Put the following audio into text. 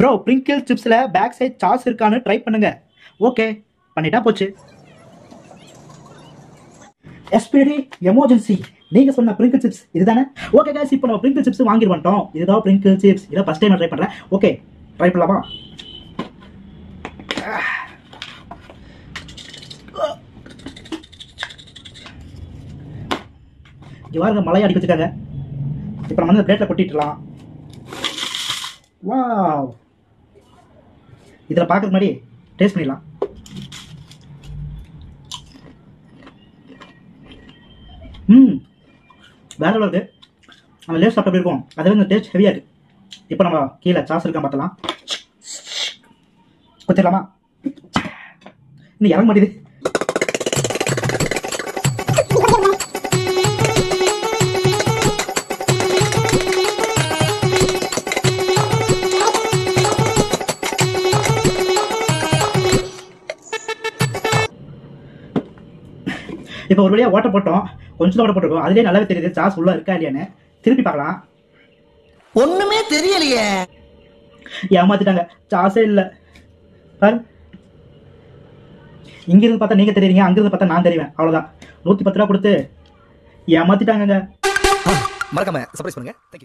Bro Pringle சிப்ஸ்ல back side sauce இருக்கான்னு try பண்ணுங்க. ஓகே பண்ணிட்டா போச்சு. எஸ்பிடி எமர்ஜென்சி. நீங்க சொன்ன பிரிங்கிள் சிப்ஸ் இதுதானே? ஓகே गाइस, இப்போ நம்ம பிரிங்கிள் சிப்ஸ் வாங்கிட்டு வந்துட்டோம். இதுதான் பிரிங்கிள் சிப்ஸ். இத ஃபர்ஸ்ட் டைம் ட்ரை பண்றேன். ஓகே ட்ரை பண்ணலாமா? இவாங்க மலைய அடி வச்சிருக்காங்க. இப்போ நம்ம வந்து பிளேட்ல கொட்டிடலாம். வாவ், இதில் பார்க்கறது முன்னாடி டேஸ்ட் பண்ணிடலாம். வேற அளவு இருக்கு. நம்ம லேஸ் சாப்பிட்ட இருக்கும், அதே வந்து டேஸ்ட் ஹெவியாக இருக்கு. இப்போ நம்ம கீழே சாஸ் இருக்கா பார்த்தலாம். கொத்திடலாமா? இன்னும் இறங்க மாட்டேது. இப்போ ஒரு வழியா ஓட்ட போட்டோம். கொஞ்சம் ஓட்ட போட்டிருக்கோம். அதுலேயே நல்லாவே தெரியுது சாஸ் உள்ள இருக்கா இல்லையான்னு. திருப்பி பார்க்கலாம். ஒண்ணுமே தெரியலையே. ஏமாத்திட்டாங்க, சாஸே இல்லை. பாரு, இங்கிருந்து பார்த்தா நீங்க தெரியுறீங்க, அங்கிருந்து பார்த்தா நான் தெரிவேன். அவ்வளவுதான். 110 ரூபா கொடுத்து ஏமாத்திட்டாங்க. மறக்காம சர்ப்ரைஸ் பண்ணுங்க.